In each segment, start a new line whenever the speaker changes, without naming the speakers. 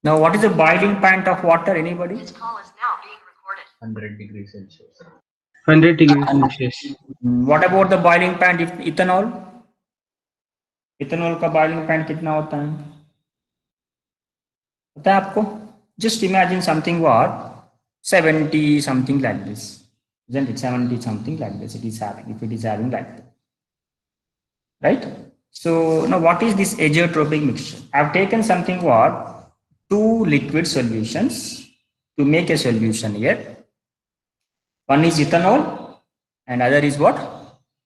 Now, what is the boiling point of water? Anybody?
100 degrees Celsius.
100 degrees Celsius.
What about the boiling point if ethanol? Ethanol का boiling point कितना होता है पता है आपको? Just imagine something what 70 something like this, isn't it? 70 something like this it is having, if it is having like that, right? So now what is this azeotropic mixture? I have taken something what, two liquid solutions to make a solution here. One is ethanol and other is what?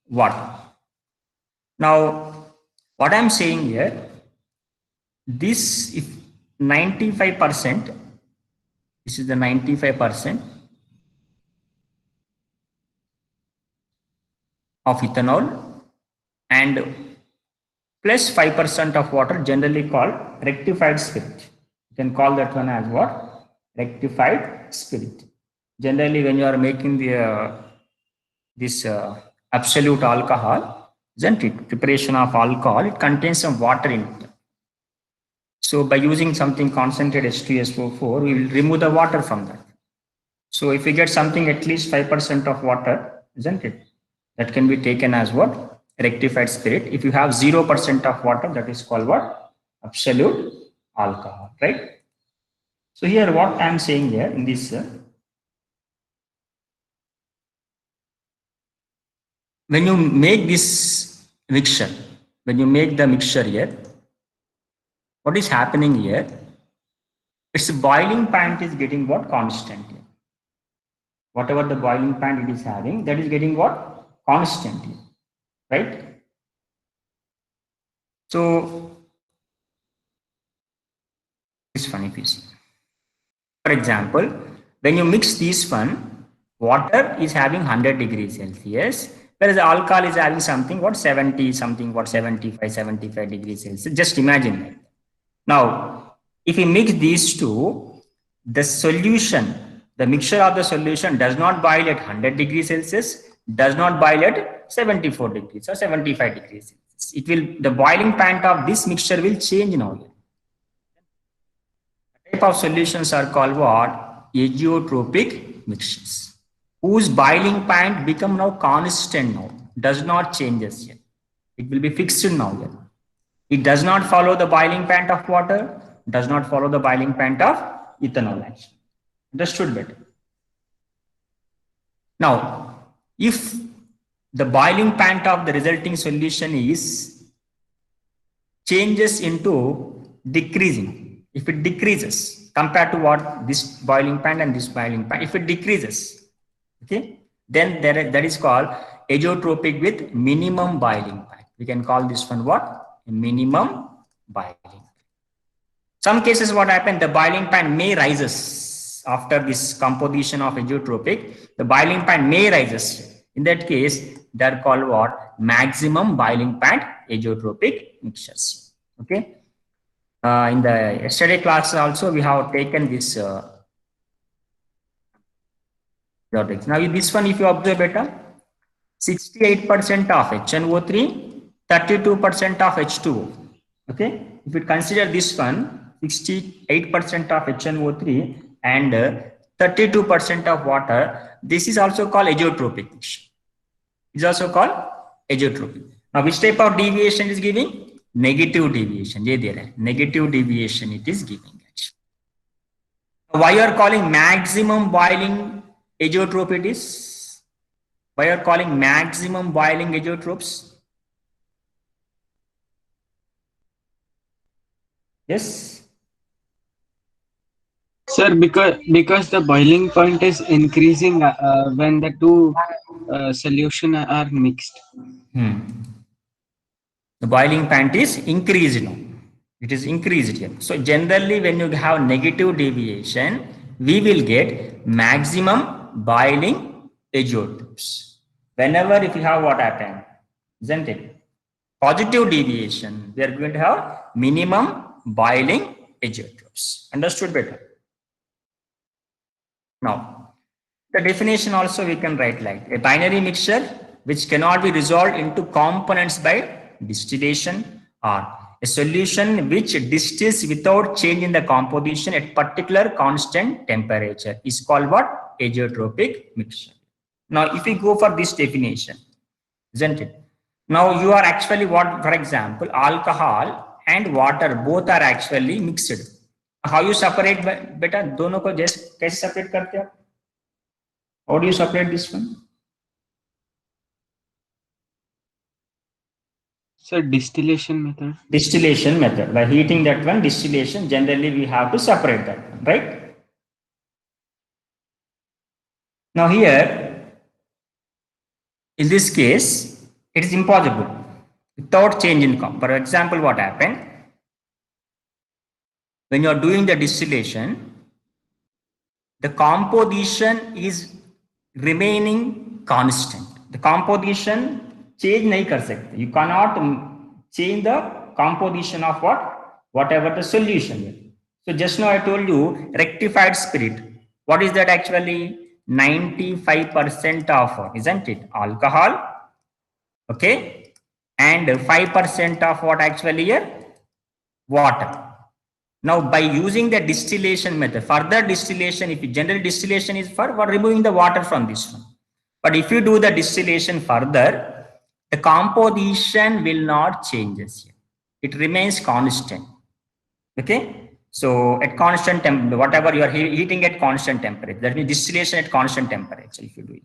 Water. Now what I am saying here, this if 95%, this is the 95% of ethanol and plus 5% of water, generally called rectified spirit. You can call that one as what? Rectified spirit. Generally when you are making the this absolute alcohol, isn't it? Preparation of alcohol, it contains some water in it. So by using something concentrated H2SO4, we will remove the water from that. So if we get something at least 5% of water, isn't it? That can be taken as what? Rectified spirit. If you have 0% of water, that is called what? Absolute alcohol, right? So here what I am saying here in this, when you make this mixture, when you make the mixture here, what is happening here? Its boiling point is getting what? Constant here. Whatever the boiling point it is having, that is getting what? Constant here, right? So it's funny piece. For example, when you mix this one, water is having 100 degrees Celsius, whereas the alcohol is having something what 70 something what 75 degrees Celsius. Just imagine that. Now, if we mix these two, the solution, the mixture of the solution does not boil at 100 degrees Celsius, does not boil at 74 degrees or 75 degrees Celsius. It will, the boiling point of this mixture will change now. The type of solutions are called what? Azeotropic mixtures, whose boiling point become now constant now, does not changes yet. It will be fixed now here. It does not follow the boiling point of water, does not follow the boiling point of ethanol action. Understood better? Now, if the boiling point of the resulting solution is changes into decreasing, if it decreases compared to what this boiling point and this boiling point, if it decreases, okay, then that is called azeotropic with minimum boiling point. We can call this one what? Minimum boiling. Some cases what happened, the boiling point may rises after this composition of azeotropic, the boiling point may rises. In that case, they are called what? Maximum boiling point azeotropic mixtures. Okay. In the yesterday class also we have taken this. Now this one, if you observe better, 68% of HNO3. 32% of H2O. Okay, if we consider this one, 68% of HNO3 and 32% of water, this is also called azeotropic mixture. It's also called azeotropic. Now, which type of deviation is giving? Negative deviation. Negative deviation it is giving. Why you are calling maximum boiling azeotrope it is? Why you are calling maximum boiling azeotropes? Yes.
Sir, because the boiling point is increasing when the two solution are mixed.
The boiling point is increased now. It is increased here. So generally when you have negative deviation, we will get maximum boiling azeotropes. Whenever if you have what happened, isn't it? Positive deviation, we are going to have minimum boiling azeotropes. Understood better? Now, the definition also we can write like a binary mixture which cannot be resolved into components by distillation or A solution which distills without change in the composition at particular constant temperature is called what? Azeotropic mixture. Now, if we go for this definition, isn't it? Now, you are actually what, for example, alcohol and water both are actually mixed. How you separate beta? दोनों को जैसे कैसे separate करते हो? How do you separate this one?
So distillation method.
Distillation method. By heating that one, distillation, generally we have to separate that one, right? Now here, in this case, it is impossible without change in comp. For example, what happened? When you are doing the distillation, the composition is remaining constant. The composition change nahi kar sakte. You cannot change the composition of what? Whatever the solution is. So just now I told you rectified spirit. What is that actually? 95% of, isn't it? Alcohol. Okay. And 5% of what actually here? Water. Now, by using the distillation method, further distillation, if general distillation is for removing the water from this one. But if you do the distillation further, the composition will not change. It remains constant. Okay. So at constant temperature, whatever you are heating at constant temperature, that means distillation at constant temperature if you do it.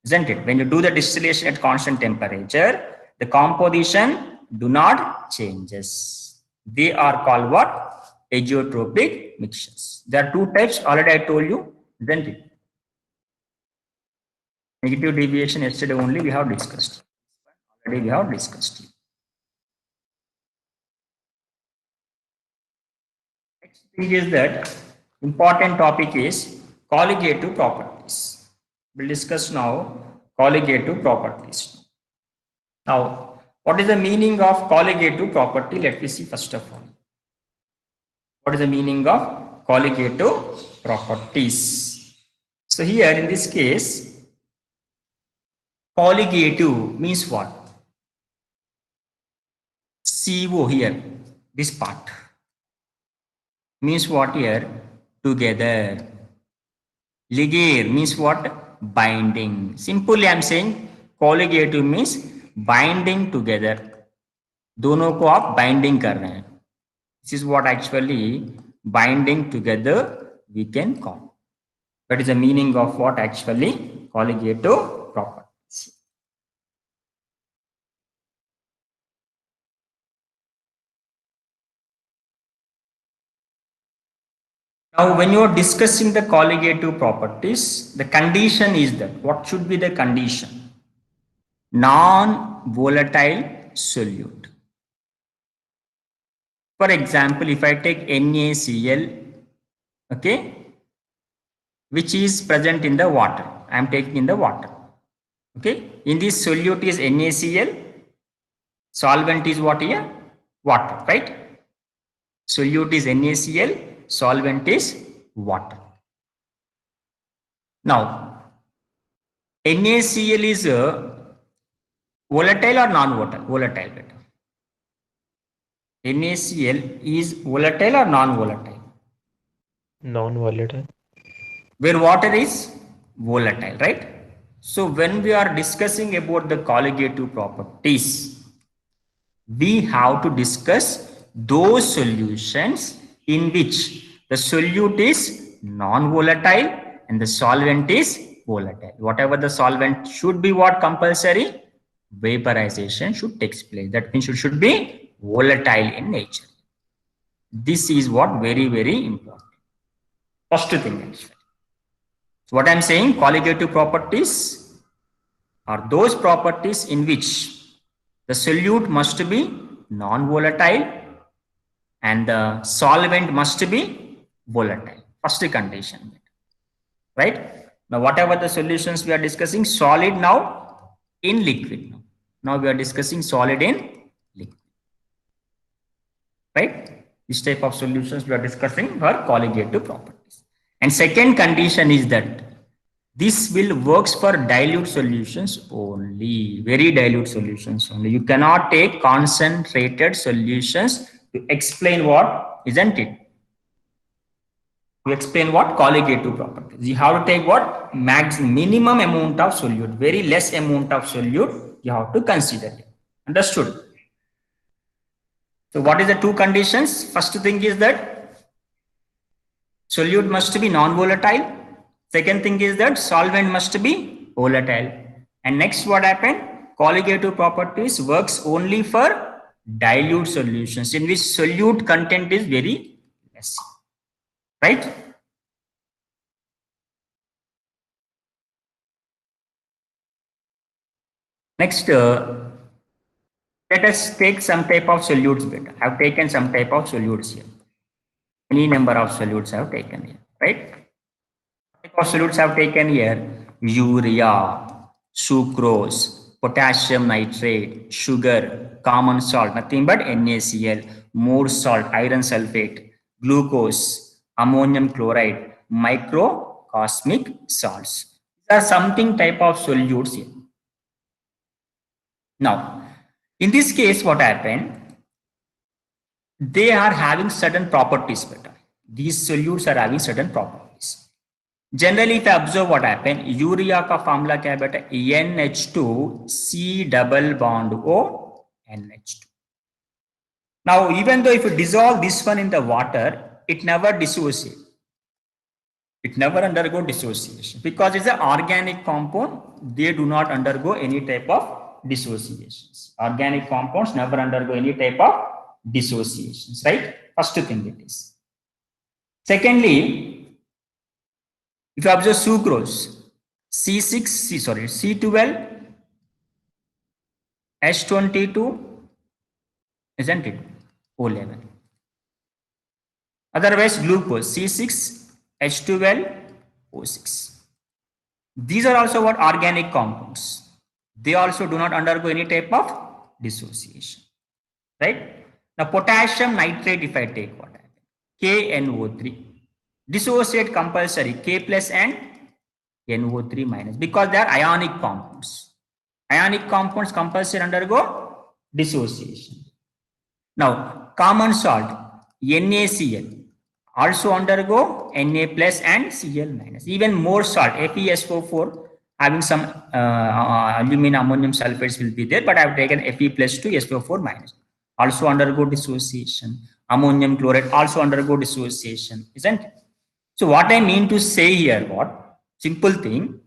Isn't it? When you do the distillation at constant temperature, the composition do not changes. They are called what? Azeotropic mixtures. There are two types, already I told you, isn't it? Negative deviation, yesterday only we have discussed. Already we have discussed. Next thing is that important topic is colligative properties. We'll discuss now colligative properties. Now, what is the meaning of colligative property? Let me see first of all. What is the meaning of colligative properties? So here in this case, colligative means what? CO here, this part means what here? Together. Ligare means what? Binding. Simply I am saying colligative means binding together, दोनों को आप binding कर रहे हैं. This is what actually binding together we can call. That is the meaning of what actually colligative properties. Now when you are discussing the colligative properties, the condition is that what should be the condition? Non-volatile solute. For example, if I take NaCl, okay, which is present in the water, I am taking in the water, okay, in this solute is NaCl, solvent is what here? Water, right? Solute is NaCl, solvent is water. Now, NaCl is volatile or non-volatile? Volatile. Better. NaCl is volatile or non-volatile?
Non-volatile.
Where water is volatile, right? So when we are discussing about the colligative properties, we have to discuss those solutions in which the solute is non-volatile and the solvent is volatile. Whatever the solvent should be what compulsory? Vaporization should take place. That means it should be volatile in nature. This is what very, very important. First thing actually. So what I'm saying, colligative properties are those properties in which the solute must be non-volatile and the solvent must be volatile. First condition, right? Now whatever the solutions we are discussing, solid now in liquid. Now we are discussing solid in liquid, right? This type of solutions we are discussing are colligative properties. And second condition is that This will works for dilute solutions only, very dilute solutions only. You cannot take concentrated solutions to explain what, isn't it? To explain what colligative properties. You have to take what minimum amount of solute, very less amount of solute you have to consider. Understood? So what is the two conditions? First thing is that solute must be non-volatile. Second thing is that solvent must be volatile. And next what happened? Colligative properties works only for dilute solutions in which solute content is very less. Right? Next, let us take some type of solutes better. I have taken some type of solutes here. Any number of solutes I have taken here, right? Type of solutes I have taken here: urea, sucrose, potassium nitrate, sugar, common salt, nothing but NaCl, more salt, iron sulfate, glucose, ammonium chloride, microcosmic salts. These are something type of solutes here. Now, in this case, what happened? They are having certain properties better. These solutes are having certain properties. Generally, if I observe what happened, urea का formula क्या है बेटा? NH2 C double bond O NH2. Now, even though if you dissolve this one in the water, it never dissociates. It never undergo dissociation because it's an organic compound. They do not undergo any type of dissociations. Organic compounds never undergo any type of dissociations, right? First thing it is. Secondly, if you observe sucrose, C12, H22, isn't it? O11. Otherwise, glucose, C6, H12, O6. These are also what organic compounds. They also do not undergo any type of dissociation, right? Now, potassium nitrate, if I take what happened, KNO3, dissociate compulsory, K plus and NO3 minus, because they are ionic compounds. Ionic compounds compulsory undergo dissociation. Now, common salt, NaCl, also undergo Na plus and Cl minus. Even more salt, FeSO4, having some aluminum ammonium sulfates will be there, but I have taken Fe plus 2 SO4 minus. Also undergo dissociation. Ammonium chloride also undergo dissociation, isn't it? So what I mean to say here, what? Simple thing.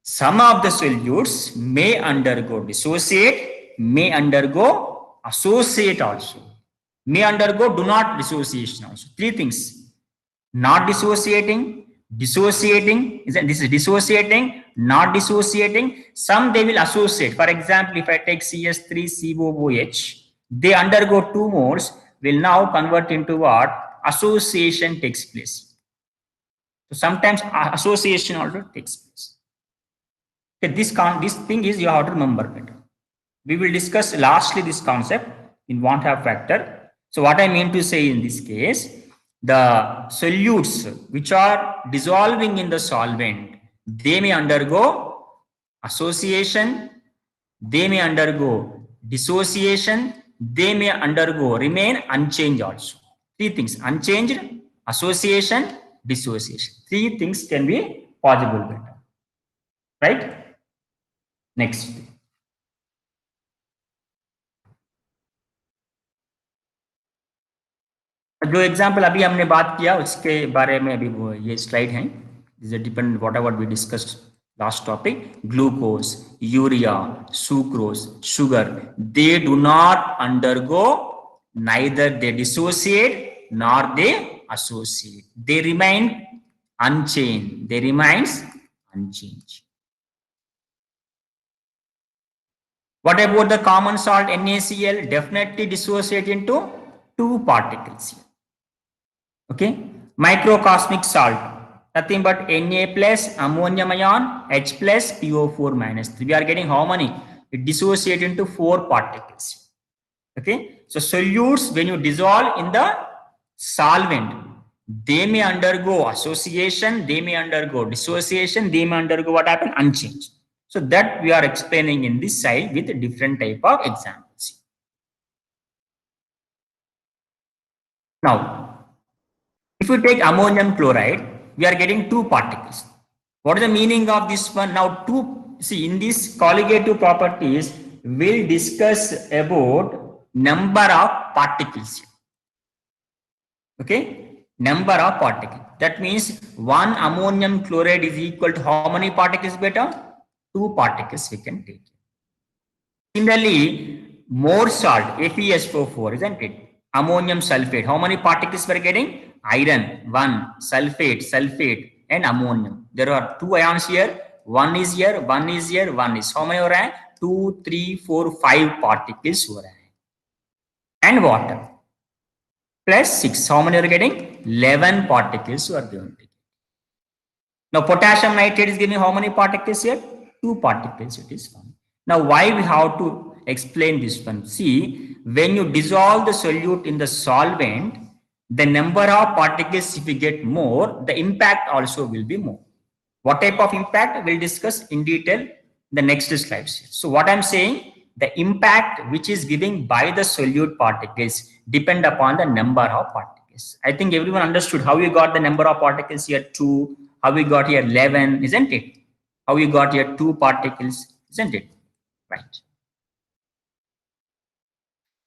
Some of the solutes may undergo dissociate, may undergo associate also. May undergo do not dissociation also. Three things: not dissociating, dissociating, this is dissociating, not dissociating. Some they will associate. For example, if I take CS3COOH, they undergo two modes, will now convert into what? Association takes place. So sometimes association also takes place. Okay, this thing is you have to remember better. We will discuss lastly this concept in want-have factor. So what I mean to say in this case, the solutes which are dissolving in the solvent, they may undergo association, they may undergo dissociation, they may undergo remain unchanged also. Three things: unchanged, association, dissociation. Three things can be possible better. Right? Next. जो example अभी हमने बात किया उसके बारे में अभी वो ये स्लाइड है. Depend whatever we discussed last topic. Glucose, urea, sucrose, sugar, they do not undergo, neither they dissociate nor they associate. They remain unchanged. They remains unchanged. What about the common salt NaCl? Definitely dissociate into two particles here. Okay, microcosmic salt, nothing but Na plus ammonium ion, H plus PO4 minus 3. We are getting how many? It dissociate into 4 particles. Okay, so solutes, when you dissolve in the solvent, they may undergo association, they may undergo dissociation, they may undergo what happened? Unchanged. So that we are explaining in this side with a different type of examples. Now, if you take ammonium chloride, we are getting two particles. What is the meaning of this one? Now, see in this colligative properties, we'll discuss about number of particles. Okay, number of particles. That means one ammonium chloride is equal to how many particles beta? Two particles we can take. Similarly, more salt, FeSO4, isn't it? Ammonium sulfate. How many particles we are getting? Iron, 1, sulfate, and ammonium. There are two ions here. One is here, one is here, one is. How many are? 2, 3, 4, 5 particles are. And water. Plus 6. How many are getting? 11 particles are given. Now, potassium nitrate is giving how many particles here? 2 particles. It is fine. Now, why we have to explain this one? See, when you dissolve the solute in the solvent, the number of particles, if you get more, the impact also will be more. What type of impact? We'll discuss in detail in the next slides. So, what I'm saying, the impact which is given by the solute particles depend upon the number of particles. I think everyone understood how you got the number of particles here 2, how we got here 11, isn't it? How we got here 2 particles, isn't it? Right.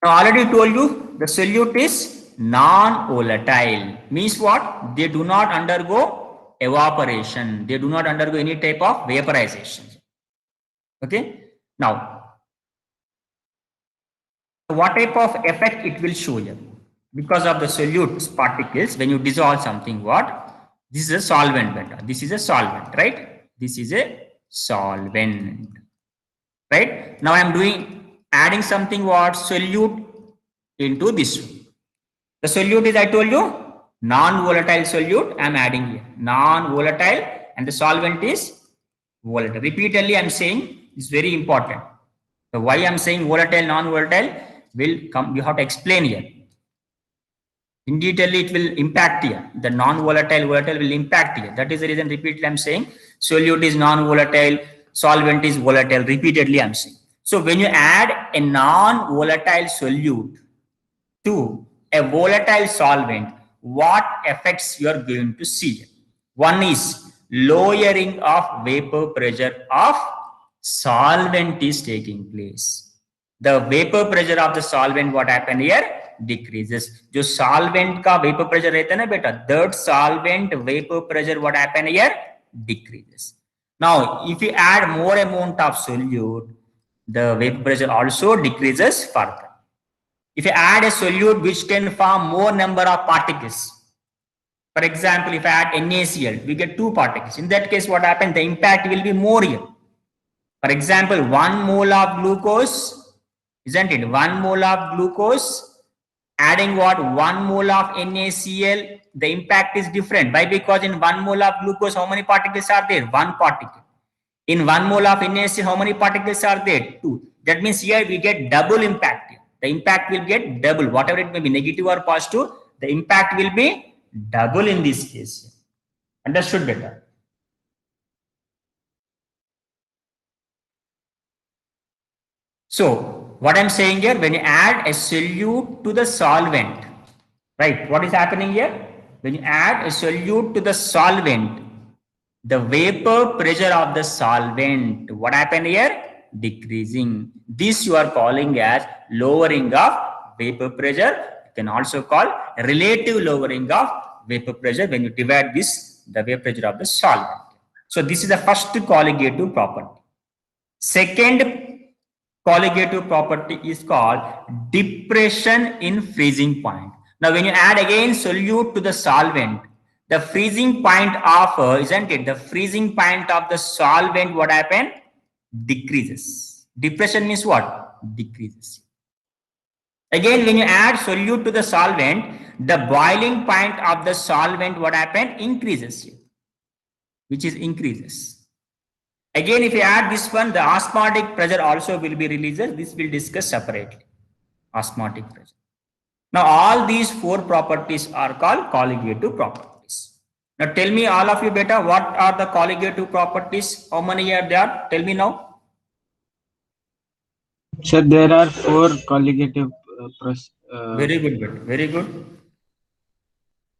Now, I already told you the solute is non-volatile. Means what? They do not undergo evaporation. They do not undergo any type of vaporization. Okay. Now, what type of effect it will show you? Because of the solute particles, when you dissolve something, what? This is a solvent beta. This is a solvent, right? This is a solvent, right? Now I am adding something what? Solute into this one. The solute is, I told you, non-volatile solute. I am adding here non-volatile, and the solvent is volatile. Repeatedly I am saying it's very important. So why I am saying volatile, non-volatile will come. You have to explain here. In detail, it will impact here. The non-volatile, volatile will impact here. That is the reason repeatedly I'm saying solute is non-volatile, solvent is volatile. Repeatedly I'm saying. So when you add a non-volatile solute to a volatile solvent, what effects you are going to see? One is lowering of vapor pressure of solvent is taking place. The vapor pressure of the solvent, what happened here? Decreases. जो solvent का vapor pressure रहता है ना बेटा, that solvent vapor pressure what happen here? Decreases. Now, if you add more amount of solute, the vapor pressure also decreases further. If you add a solute which can form more number of particles, for example, if I add NaCl, we get 2 particles. In that case, what happens? The impact will be more here. For example, 1 mole of glucose, isn't it? 1 mole of glucose adding what? 1 mole of NaCl, the impact is different. Why? Because in 1 mole of glucose, how many particles are there? 1 particle. In 1 mole of NaCl, how many particles are there? 2. That means here we get double impact. The impact will get double. Whatever it may be, negative or positive, the impact will be double in this case. Understood better? So, what I'm saying here, when you add a solute to the solvent, right? What is happening here? When you add a solute to the solvent, the vapor pressure of the solvent, what happened here? Decreasing. This you are calling as lowering of vapor pressure. You can also call relative lowering of vapor pressure when you divide this, the vapor pressure of the solvent. So this is the first colligative property. Second colligative property is called depression in freezing point. Now, when you add again solute to the solvent, the freezing point of, isn't it? The freezing point of the solvent, what happened? Decreases. Depression means what? Decreases. Again, when you add solute to the solvent, the boiling point of the solvent, what happened? Increases here, which is increases. Again, if you add this one, the osmotic pressure also will be released. This will discuss separately. Osmotic pressure. Now all these four properties are called colligative properties. Now tell me all of you beta, what are the colligative properties? How many are there? Tell me now.
Sir, there are four colligative
Very good, beta. Very good.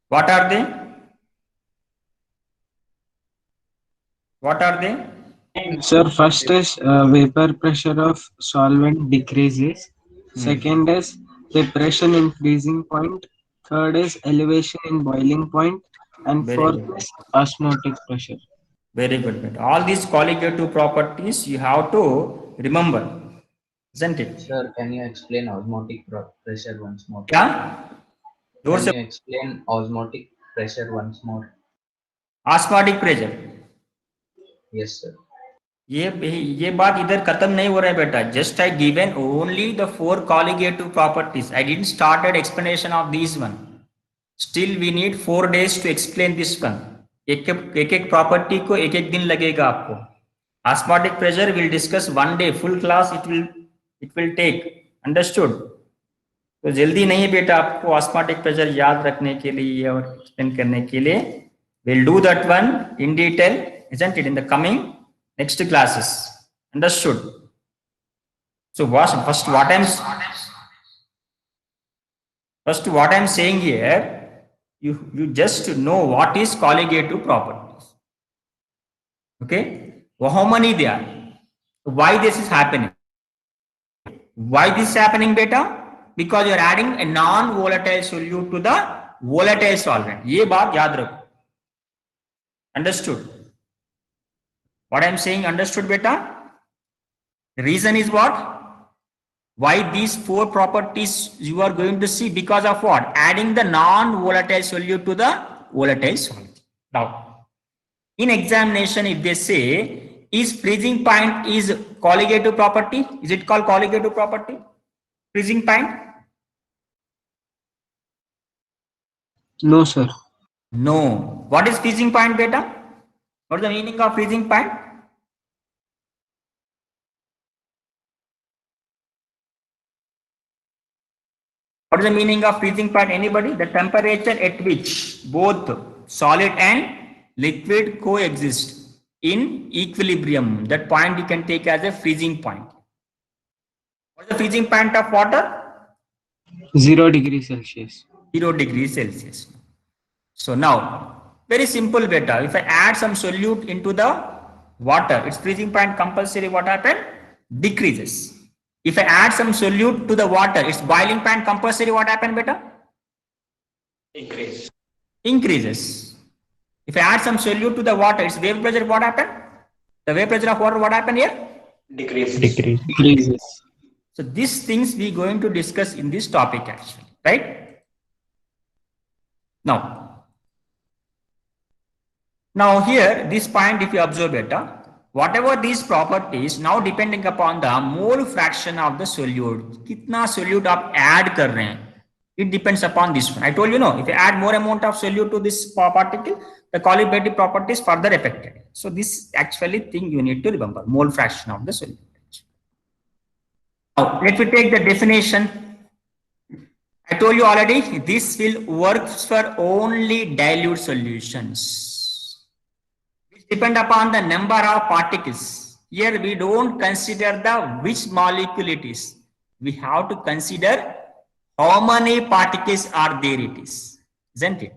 What are they? What are they?
Sir, first is vapor pressure of solvent decreases. Second is depression in freezing point. Third is elevation in boiling point. And
Very
fourth
good.
is osmotic pressure.
Very good, beta. All these colligative properties you have to remember, isn't it?
Sir, can you explain pressure once more?
Yeah.
Can you explain osmotic pressure once more?
Osmotic pressure.
Yes, sir.
ये बात इधर खत्म नहीं हो रहा है बेटा. Just I given only the four colligative properties. I didn't started explanation of these one. Still we need 4 days to explain this one. एक property को एक दिन लगेगा आपको. Osmotic pressure will discuss 1 day full class. It will take. Understood? तो जल्दी नहीं बेटा आपको ऑस्मोटिक प्रेशर याद रखने के लिए और एक्सप्लेन करने के लिए. We'll do that one in detail, isn't it, in the coming next classes. Understood? So first what I'm saying here, you just know what is colligative properties. Okay, well, how many they are, why this is happening, why this is happening beta? Because you're adding a non-volatile solute to the volatile solvent. ये बात याद रखो. Understood? What I'm saying, understood beta? The reason is what? Why these four properties you are going to see? Because of what? Adding the non-volatile solute to the volatile solvent. Now, in examination, if they say, is freezing point is colligative property? Is it called colligative property? Freezing point?
No, sir.
No. What is freezing point beta? What is the meaning of freezing point? What is the meaning of freezing point? Anybody? The temperature at which both solid and liquid coexist in equilibrium. That point you can take as a freezing point. What is the freezing point of water?
0 degrees Celsius.
0 degrees Celsius. So now, very simple beta. If I add some solute into the water, its freezing point compulsory what happened? Decreases. If I add some solute to the water, its boiling point compulsory what happened beta? Increases. If I add some solute to the water, its vapor pressure what happened? The vapor pressure of water what happened here?
Decreases.
So these things we going to discuss in this topic actually, right? Now here, this point if you observe beta, whatever these properties, now depending upon the mole fraction of the solute, कितना solute आप add कर रहे हैं, it depends upon this one. I told you, no, if you add more amount of solute to this particle, the colligative property is further affected. So this actually thing you need to remember, mole fraction of the solute. Now let me take the definition. I told you already, this will work for only dilute solutions, which depend upon the number of particles. Here we don't consider the which molecule it is. We have to consider how many particles are there it is, isn't it?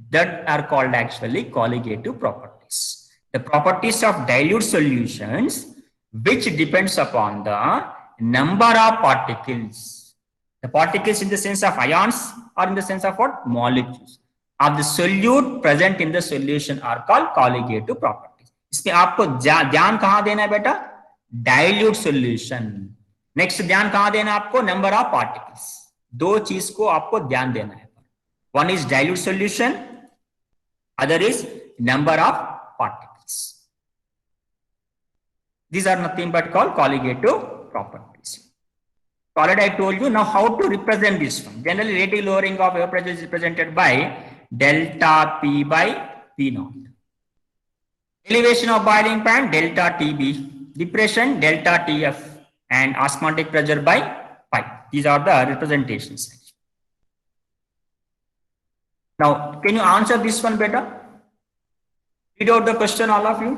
That are called actually colligative properties. The properties of dilute solutions, which depends upon the number of particles. The particles in the sense of ions or in the sense of what? Molecules of the solute present in the solution are called colligative properties. इसमें आपको ध्यान कहां देना है बेटा? Dilute solution. Next ध्यान कहां देना आपको? Number of particles. दो चीज को आपको ध्यान देना है. One is dilute solution, other is number of particles. These are nothing but called colligative properties. Already I told you now how to represent this one. Generally, relative lowering of vapor pressure is represented by delta P by P naught. Elevation of boiling point delta TB. Depression delta TF, and osmotic pressure by pi. These are the representations. Now, can you answer this one better? Read out the question, all of you.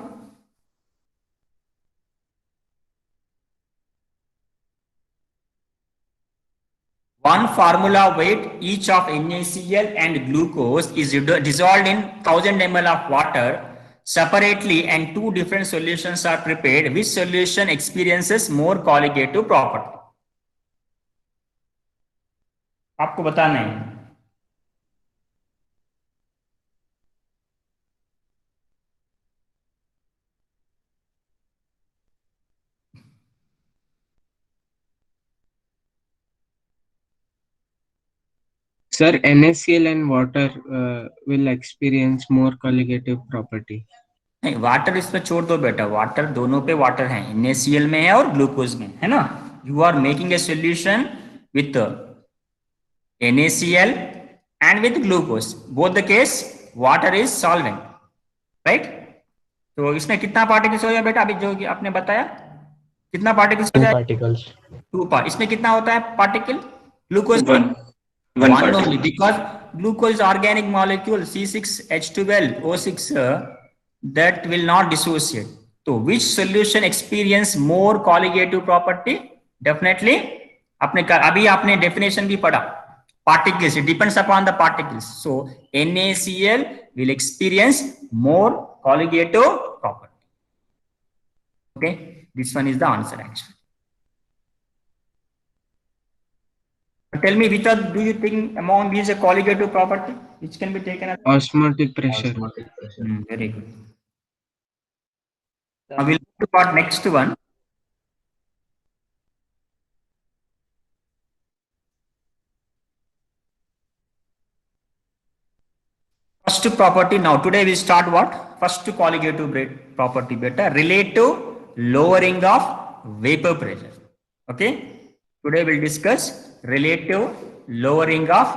One formula weight each of NaCl and glucose is dissolved in 1000 ml of water separately, and two different solutions are prepared. Which solution experiences more colligative property? आपको बताना है.
Sir, NaCl and water will experience more colligative property.
नहीं, water इसमें छोड़ दो बेटा. Water दोनों पे वाटर है, NaCl में है और ग्लूकोज में है ना. You are making a solution with NaCl and with glucose. Both the case water is solvent, right? तो इसमें कितना पार्टिकल्स हो जाए बेटा? अभी जो आपने बताया कितना पार्टिकल्स हो जाए?
particles.
2 पार्ट. इसमें कितना होता है particle? Glucose
One
one
particle.
only, because glucose is organic molecule, C6H12O6, that will not dissociate. So which solution experience more colligative property? Definitely अभी आपने definition भी पढ़ा, particles, it depends upon the particles. So NaCl will experience more colligative property. Okay, this one is the answer actually. Tell me, which do you think among these a colligative property which can be taken as
Osmotic pressure.
Osmotic pressure.
very good. Now we'll move to part next one. First property. Now today we start what? First colligative property beta, relative lowering of vapor pressure. Okay. Today we'll discuss relative lowering of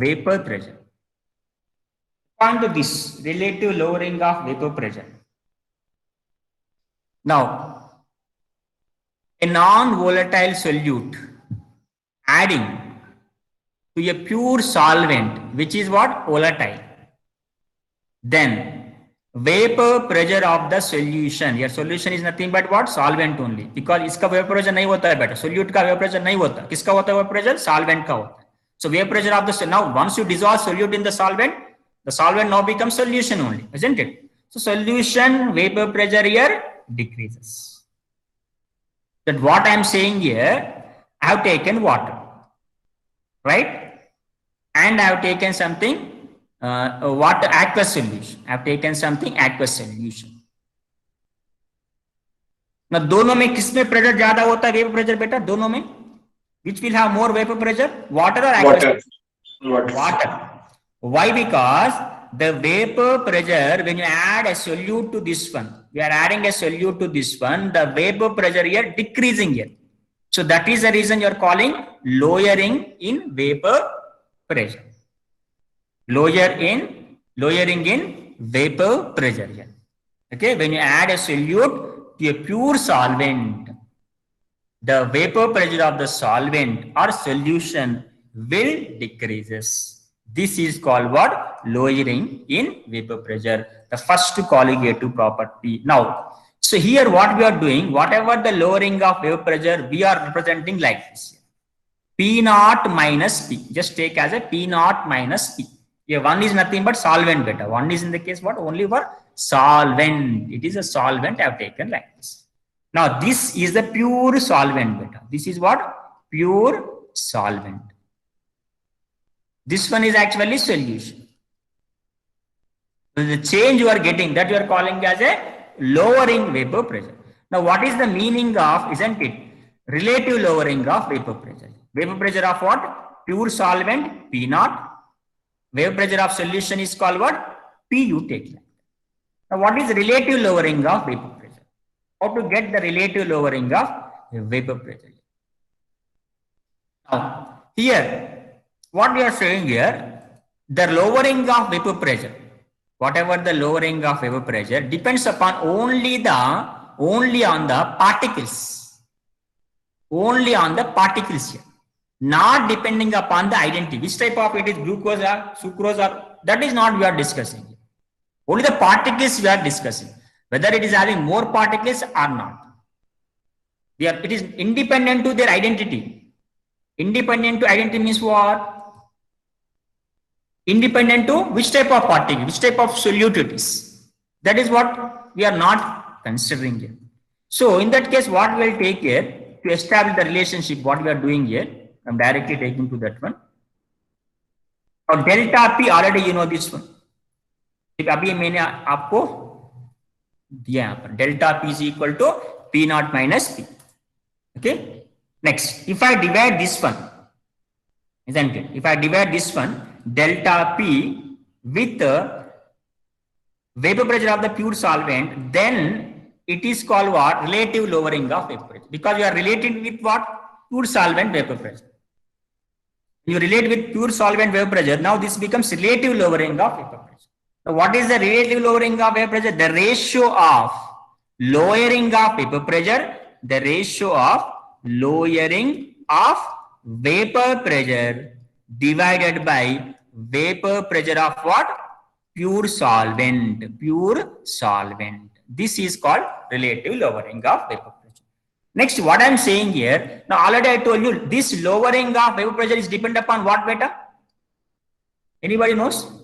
vapor pressure. Point to this relative lowering of vapor pressure. Now, a non-volatile solute adding to a pure solvent, which is what? Volatile. Then vapor pressure of the solution. Your solution is nothing but what? Solvent only. Because इसका vapor pressure नहीं होता है बेटा. Solute का vapor pressure नहीं होता. किसका होता है vapor pressure? Solvent का होता है. So vapor pressure of the, now once you dissolve solute in the solvent now becomes solution only, isn't it? So solution vapor pressure here decreases. That what I am saying here, I have taken water, right? And I have taken something water aqueous solution. I have taken something aqueous solution. Now दोनों में किसमें pressure ज्यादा होता है vapour pressure बेटा? दोनों में which will have more vapor pressure? Water or aqueous? Water. Why? Because the vapor pressure, when you add a solute to this one, we are adding a solute to this one, the vapor pressure here decreasing here. So that is the reason you are calling lowering in vapor pressure. Lowering in vapor pressure here. Okay, when you add a solute to a pure solvent, the vapor pressure of the solvent or solution will decreases. This is called what? Lowering in vapor pressure. The first colligative property. Now, so here what we are doing, whatever the lowering of vapor pressure, we are representing like this. P naught minus P. Just take as a P naught minus P. Here one is nothing but solvent beta. One is in the case what? Only for solvent. It is a solvent I have taken like this. Now this is the pure solvent beta. This is what? Pure solvent. This one is actually solution. So the change you are getting, that you are calling as a lowering vapor pressure. Now what is the meaning of, isn't it? Relative lowering of vapor pressure. Vapor pressure of what? Pure solvent, P naught. Vapor pressure of solution is called what? P you take. Now what is relative lowering of vapor pressure? How to get the relative lowering of vapor pressure? Now here, what we are saying here, the lowering of vapor pressure, whatever the lowering of vapor pressure depends upon only on the particles. Only on the particles here. not depending upon the identity. Which type of it is, glucose or sucrose, or that is not we are discussing. Only the particles we are discussing, whether it is having more particles or not. It is independent to their identity. Independent to identity means what? Independent to which type of particle, which type of solute it is. That is what we are not considering here. So in that case, what we will take here to establish the relationship, what we are doing here, I'm directly taking to that one. Now delta P, already you know this one. अभी मैंने आपको दिया यहाँ पर, delta P is equal to P naught minus P. Okay. Next, if I divide this one, isn't it? If I divide this one, delta P with the vapor pressure of the pure solvent, then it is called what? Relative lowering of vapor pressure. Because you are relating with what? Pure solvent vapor pressure. You relate with pure solvent vapor pressure. Now this becomes relative lowering of vapor pressure. So what is the relative lowering of vapor pressure? The ratio of lowering of vapor pressure, the ratio of lowering of vapor pressure divided by vapor pressure of what? Pure solvent, pure solvent. This is called relative lowering of vapor pressure. Next, what I am saying here, now already I told you this lowering of vapor pressure is dependent upon what beta? Anybody knows?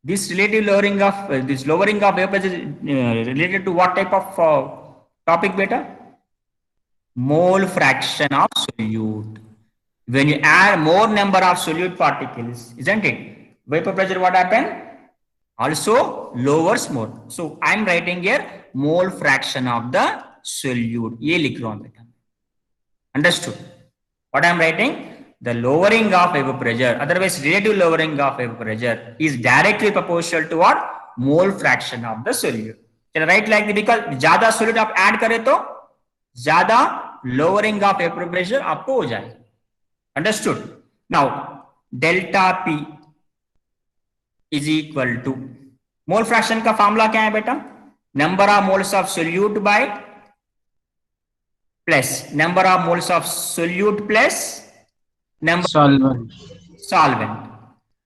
This relative lowering of this lowering of vapor pressure is related to what type of topic beta? Mole fraction of solute. When you add more number of solute particles, isn't it? Vapor pressure what happen? Also lowers more. So I am writing here mole fraction of the solute. ये लिख रहा हूँ बेटा. Understood? What I am writing? The lowering of vapor pressure, otherwise relative lowering of vapor pressure, is directly proportional to what? Mole fraction of the solute. Can I write like this? Because ज़्यादा solute आप add करें तो ज़्यादा lowering of vapor pressure आपको हो जाएगा. Understood? Now delta P is equal to mole fraction का formula क्या है बेटा? Number of moles of solute by plus number of moles of solute plus number solvent.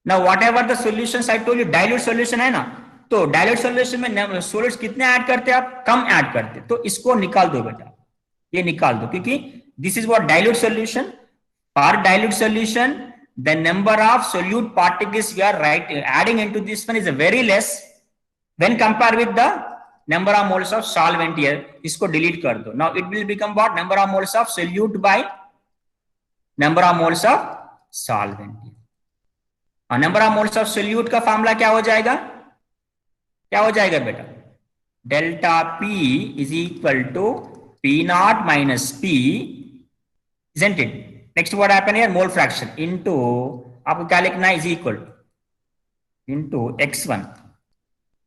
Now whatever the solutions I told you, dilute solution है ना, तो dilute solution में solids कितने add करते हैं आप? कम ऐड करते, तो इसको निकाल दो बेटा, ये निकाल दो, क्योंकि this is what dilute solution. For dilute solution, the number of solute particles we are adding into this one is very less when compared with the number of moles of solvent here. इसको delete कर दो. Now it will become what? Number of moles of solute by number of moles of solvent. number of moles of solute का formula क्या हो जाएगा? क्या हो जाएगा बेटा? Delta P is equal to P naught minus P, isn't it? Next what happen here? Mole fraction into, आपको क्या लिखना है? Is equal into x1,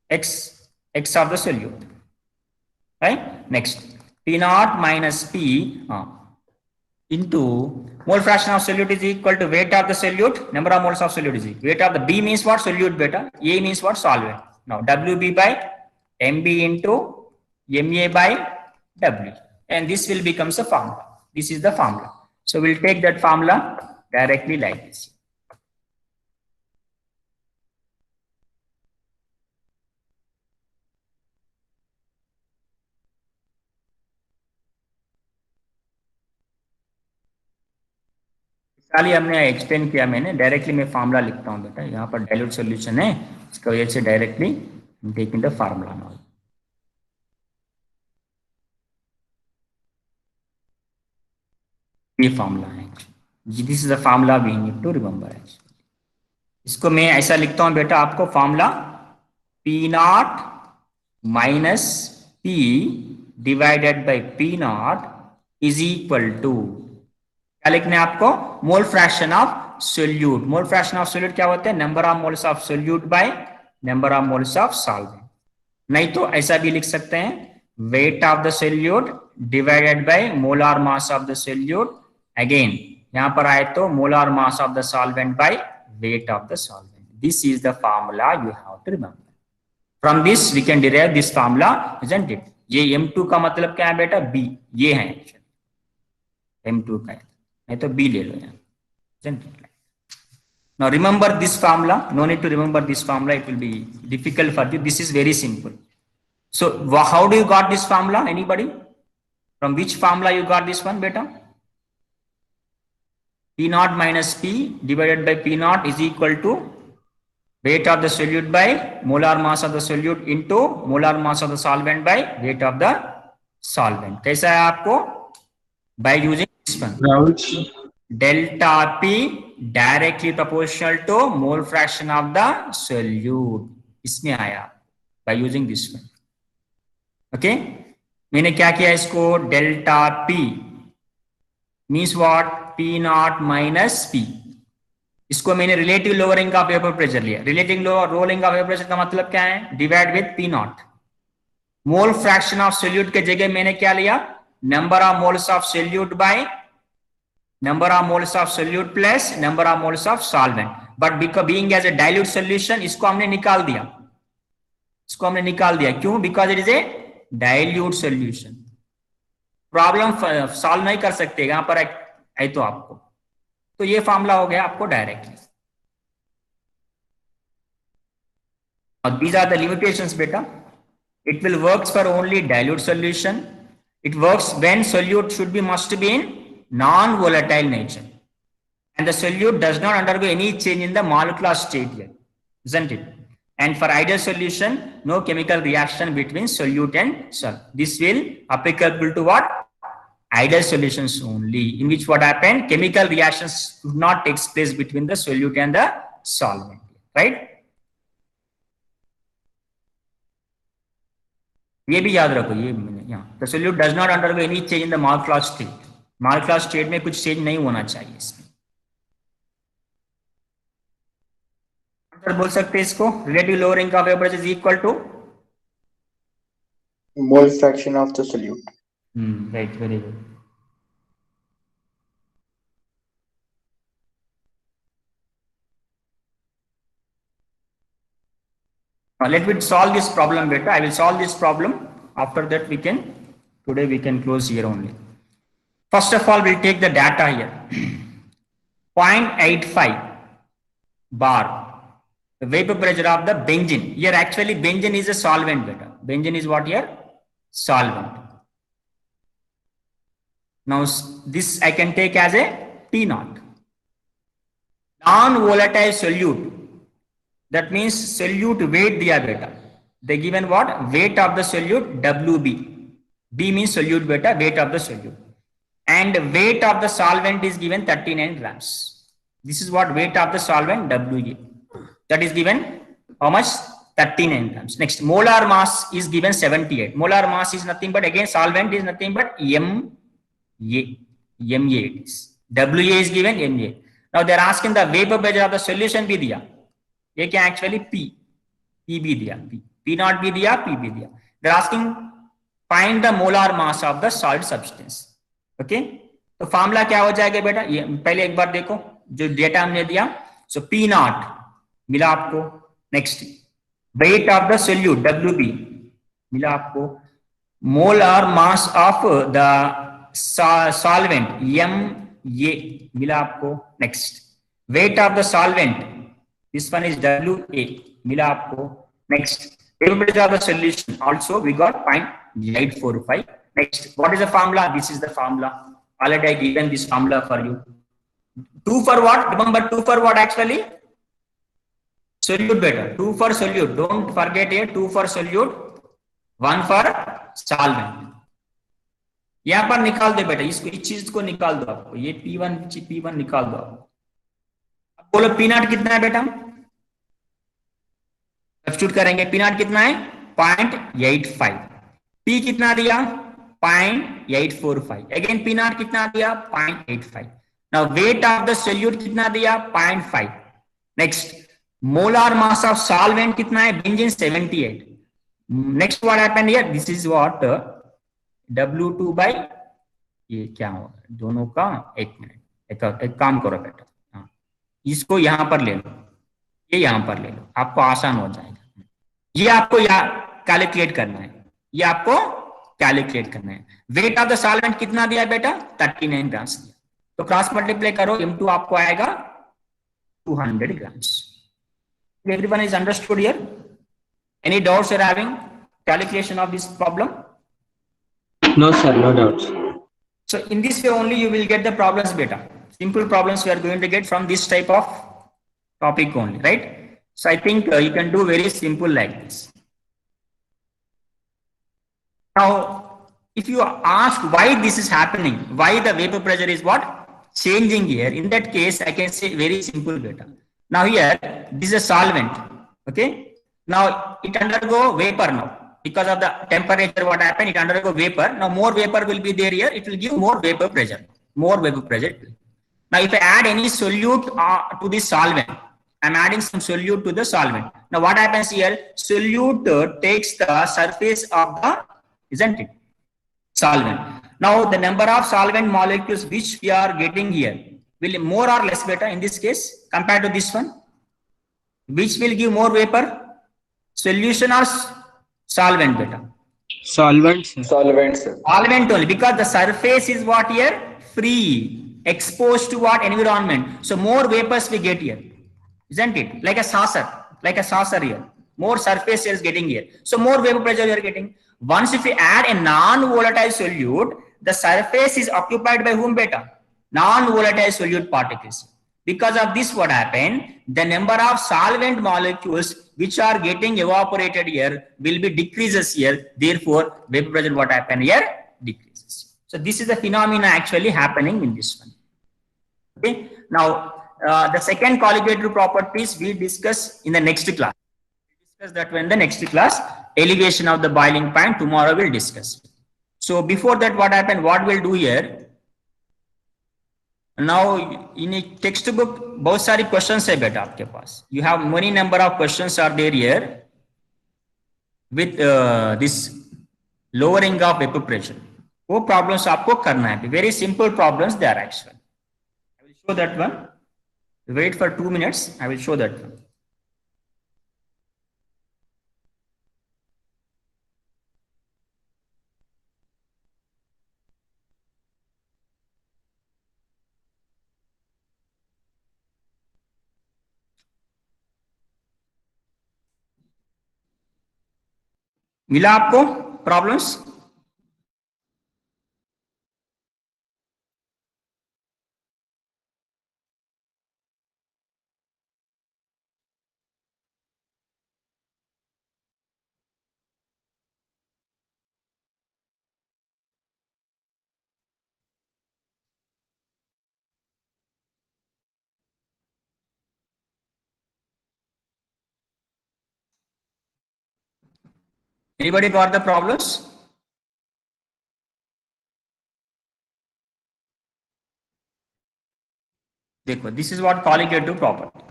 x of the solute, right? Next P naught minus P into mole fraction of solute is equal to weight of the solute, number of moles of solute is equal. Weight of the B means what? Solute beta. A means what? Solvent. Now WB by MB into MA by W, and this will becomes a formula. This is the formula. So we'll take that formula directly like this. खाली हमने explain किया, मैंने directly मैं formula लिखता हूं बेटा. यहाँ पर डाइल्यूट सॉल्यूशन है, इसका वजह से directly taking the formula now. ये फार्मूला है, this is the formula we need to remember. इसको मैं ऐसा लिखता हूं बेटा, आपको formula P naught minus P divided by P naught is equal to, क्या लिखना है आपको? Mole fraction of solute. Mole fraction of solute क्या होता है? Number of moles of solute by number of moles of solvent. नहीं तो ऐसा भी लिख सकते हैं, weight of the solute divided by molar mass of the solute. Again यहां पर आए तो molar mass of the solvent by weight of the solvent. This is the formula you have to remember. From this we can derive this formula, isn't it? ये M2 का मतलब क्या है बेटा? B. ये है एक्चुअली M2 का, नहीं तो B ले लो यहाँ. Now remember this formula. No need to remember this formula. It will be difficult for you. This is very simple. So how do you got this formula? Anybody? From which formula you got this one, beta? P naught minus P divided by P naught is equal to weight of the solute by molar mass of the solute into molar mass of the solvent by weight of the solvent. कैसा है आपको? By using this one. Delta P directly proportional to mole fraction of the solute. इसमें आया by using this one. Okay? मैंने क्या किया इसको? Delta P means what? P naught minus P. इसको मैंने relative lowering of vapour pressure लिया. Relative lowering of vapour pressure का मतलब क्या है? Divide with P naught. Mole fraction of solute के जगह मैंने क्या लिया? Number of moles of solute by number of moles of solute plus number of moles of solvent. But because being as a dilute solution, इसको हमने निकाल दिया. इसको हमने निकाल दिया. क्यों? Because it is a dilute solution. Problem solve नहीं कर सकते यहां पर है तो आपको. तो ये फॉर्मूला हो गया आपको directly. These are the limitations, beta. It will works for only dilute solution. It works when solute should be must be in non-volatile nature, and the solute does not undergo any change in the molecular state yet, isn't it? And for ideal solution, no chemical reaction between solute and solvent. This will applicable to what? Ideal solutions only, in which what happened? Chemical reactions do not take place between the solute and the solvent, right? ये भी याद रखो. ये यहाँ the solute does not undergo any change in the molecular state. Molecular state में कुछ change नहीं होना चाहिए इसमें. बोल सकते हैं इसको? Relative lowering of vapour is equal to
mole fraction of the solute.
Right, very good. Let me solve this problem better. I will solve this problem. After that today we can close here only. First of all, we'll take the data here. 0.85 bar, the vapor pressure of the benzene. Here actually benzene is a solvent, beta. Benzene is what here? Solvent. Now this I can take as a P naught. Non-volatile solute. That means solute weight diya beta. They given what? Weight of the solute WB. B means solute beta, weight of the solute. And weight of the solvent is given 39 grams. This is what weight of the solvent WA. That is given how much? 39 grams. Next, molar mass is given 78. Molar mass is nothing but again solvent is nothing but MA. MA it is. WA is given MA. Now they are asking the vapor pressure of the solution भी दिया. ये क्या actually P. P भी दिया. P naught भी दिया, P भी दिया. They are asking find the molar mass of the solid substance. Okay, तो फॉर्मूला क्या हो जाएगा बेटा? ये पहले एक बार देखो जो डेटा हमने दिया. सो P naught मिला आपको. Next, wait of the solute WB मिला आपको. Molar mass of the solvent MA मिला आपको. Next, wait of the solvent this one is WA मिला आपको. Next, vapor pressure of the solution also we got 0.845. Next, what is the formula? This is the formula. Already I given this formula for you. 2 for what? Remember 2 for what actually? Solute beta. 2 for solute. Don't forget here 2 for solute, 1 for solvent. यहां पर निकाल दे बेटा. इसको इस चीज को निकाल दो आपको. ये P1 निकाल दो आपको. अब बोलो P naught कितना है बेटा? सब्स्टिट्यूट करेंगे. P naught कितना है? 0.85. P कितना दिया? 0.845. अगेन P naught कितना दिया? 0.85. Now weight of the solute कितना दिया? 0.5. Next, molar mass of solvent कितना है? Benzene 78. Next what happened here? This is what W2 by ये क्या होगा? दोनों का एक मिनट एक काम करो बेटा. हाँ, इसको यहां पर ले लो, ये यहां पर ले लो, आपको आसान हो जाएगा. ये आपको कैलकुलेट करना है. ये आपको कैलकुलेट करना है। वेट ऑफ द सॉल्वेंट कितना दिया बेटा? 39 ग्राम्स दिया। तो क्रॉस मल्टीप्लाई करो, M2 आपको आएगा 200 grams. Everyone is understood here? Any doubts you're having? Calculation of this problem?
No, sir, no doubts.
So in this way only you will get the problems beta. Simple problems we are going to get from this type of topic only, right? So I think you can do very simple like this. Now, if you ask why this is happening, why the vapor pressure is what? Changing here. In that case, I can say very simple beta. Now here, this is a solvent. Okay. Now it undergo vapor now. Because of the temperature, what happened? It undergo vapor. Now more vapor will be there here. It will give more vapor pressure. More vapor pressure. Now if I add any solute to this solvent, I'm adding some solute to the solvent. Now what happens here? Solute takes the surface of the, isn't it? Solvent. Now the number of solvent molecules which we are getting here will more or less better in this case compared to this one. Which will give more vapor? Solution or solvent beta?
Solvent, sir.
Solvents.
Solvent only, because the surface is what here? Free, exposed to what? Environment. So more vapors we get here, isn't it? Like a saucer here. More surface is getting here. So more vapor pressure you are getting. Once if we add a non-volatile solute, the surface is occupied by whom beta? Non-volatile solute particles. Because of this, what happened? The number of solvent molecules which are getting evaporated here will be decreases here. Therefore, vapor pressure what happened here? Decreases. So this is the phenomena actually happening in this one. Okay. Now, the second colligative properties we discuss in the next class. We discuss that one in the next class. Elevation of the boiling point. Tomorrow we'll discuss. So before that, what happened? What we'll do here? Now in a textbook बहुत सारी questions है बेटा आपके पास. You have many number of questions are there here with this lowering of vapor pressure. वो problems आपको करना है. Very simple problems they are actually. I will show that one. Wait for 2 minutes. I will show that one. मिला आपको problems? Anybody got the problems? देखो, this is what colligative property.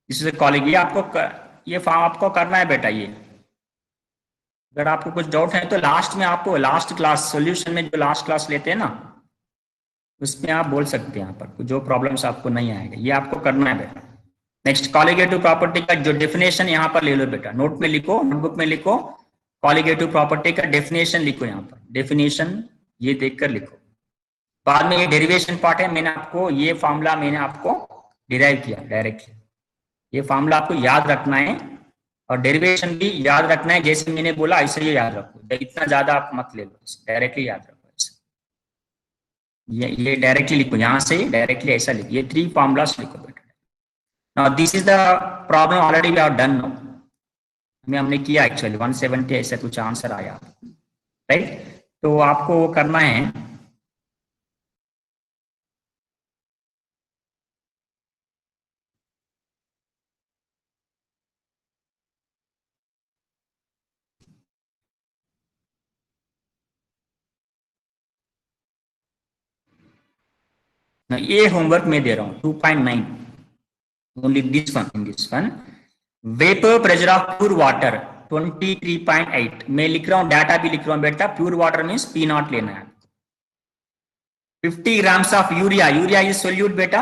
This is a colligative. ये form आपको करना है बेटा. ये अगर आपको कुछ डाउट है तो लास्ट में आपको लास्ट क्लास सॉल्यूशन में जो लास्ट क्लास लेते हैं ना उसमें आप बोल सकते हैं. यहाँ पर जो प्रॉब्लम्स आपको नहीं आएगा ये आपको करना है बेटा. नेक्स्ट कॉलिगेटिव प्रॉपर्टी का जो डेफिनेशन यहाँ पर ले लो बेटा. नोट में लिखो, नोटबुक में लिखो. कॉलिगेटिव प्रॉपर्टी का डेफिनेशन लिखो. यहाँ पर डेफिनेशन ये देखकर लिखो. बाद में ये डेरिवेशन पार्ट है. मैंने आपको ये फॉर्मूला मैंने आपको डिराइव किया डायरेक्टली. ये फॉर्मूला आपको याद रखना है और डेरिवेशन भी याद रखना है. जैसे मैंने बोला ऐसे ये याद रखो. इतना ज्यादा आप मत ले लो, डायरेक्टली याद रखो. ये डायरेक्टली लिखो. यहाँ से डायरेक्टली ऐसा लिखो. ये 3 फॉर्मूलास लिखो बेटा. Now this is the problem already we have done now. हमने किया एक्चुअली 170 ऐसा कुछ आंसर आया, राइट? तो आपको वो करना है. ये होमवर्क में दे रहा हूँ 2.9. Only this one. In this one, vapor pressure of pure water 23.8. मैं लिख रहा हूँ, डाटा भी लिख रहा हूँ बेटा. प्योर वाटर मीन्स P0 लेना है. 50 grams of urea. Urea is solute beta.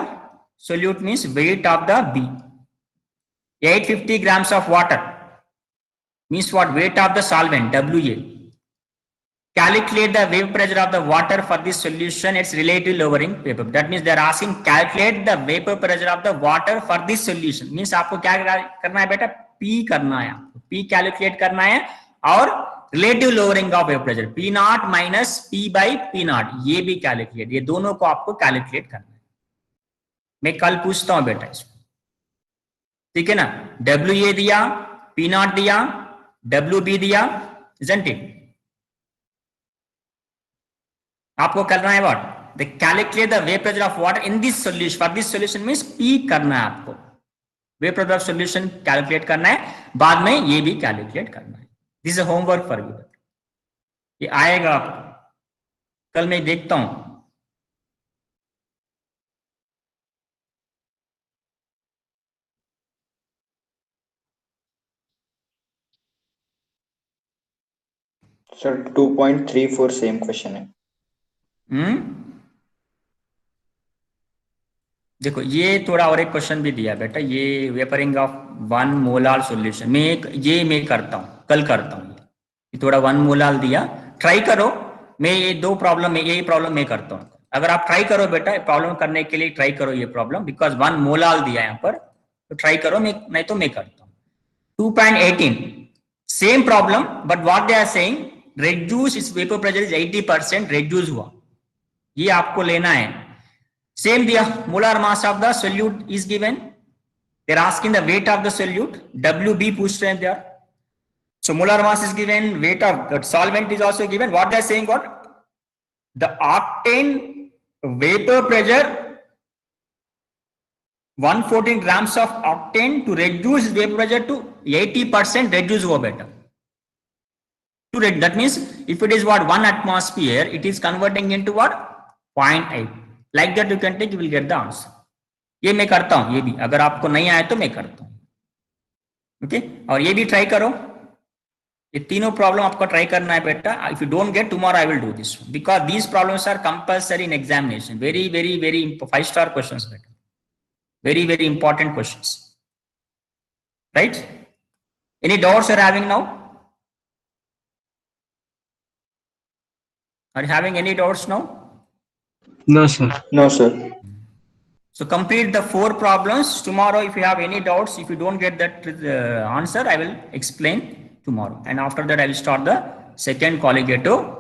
Solute means weight of the B. 850 grams of water means what? Weight of the solvent WA. calculate the vapor pressure of the water for this solution, its relative lowering vapor. That means they are asking calculate the vapor pressure of the water for this solution. Means आपको क्या करना है बेटा, P करना है, आपको P calculate करना है और relative lowering of vapour pressure P naught minus P by P not, ये भी कैलकुलेट, ये दोनों को आपको कैलकुलेट करना है. मैं कल पूछता हूं बेटा इसको, ठीक है ना. WA दिया, P नॉट दिया, WB दिया, isn't it? आपको करना है what, the calculate the vapour pressure of water in this solution. For this solution means P करना है आपको, vapour pressure of solution calculate करना है, बाद में ये भी कैलकुलेट करना है. This is homework for you, ये आएगा आपको कल. मैं देखता हूं
सर 2.34 सेम क्वेश्चन है.
देखो ये थोड़ा और एक क्वेश्चन भी दिया बेटा, ये वेपरिंग ऑफ 1 मोलार सॉल्यूशन में ये मैं करता हूं, कल करता हूं. ये थोड़ा 1 मोलार दिया, ट्राई करो. मैं ये 2 प्रॉब्लम में, यही प्रॉब्लम मैं करता हूं. अगर आप ट्राई करो बेटा, प्रॉब्लम करने के लिए ट्राई करो ये प्रॉब्लम, बिकॉज 1 मोलार दिया यहाँ पर, तो ट्राई करो. मैं नहीं तो मैं करता हूँ. 2.18 same problem, but what they are saying, reduce its vapor pressure is 80% reduce हुआ, ये आपको लेना है. सेम दिया, molar mass of the solute is given, they are asking the weight of the solute, WB पूछ रहे हैं they are. So molar mass is given, weight of solvent is also given. What they are saying, what the octane vapor pressure 114 grams of octane to reduce vapor pressure to 80% reduce हुआ बेटा. That means if it is what 1 atmosphere, it is converting into what 0.8. Like that you can take, you will get the answer. ये मैं करता हूं, ये भी अगर आपको नहीं आया तो मैं करता हूं. ओके, और ये भी ट्राई करो. ये तीनों प्रॉब्लम आपको ट्राई करना है बेटा. If you don't get, tomorrow I will do this, because these problems are compulsory in examination. Very very very 5-star questions बेटा, very very important questions, right? Any doubts are having now? Are you having any doubts now?
No, sir.
No, sir.
So complete the 4 problems. Tomorrow, if you have any doubts, if you don't get that answer, I will explain tomorrow. And after that, I will start the second colligative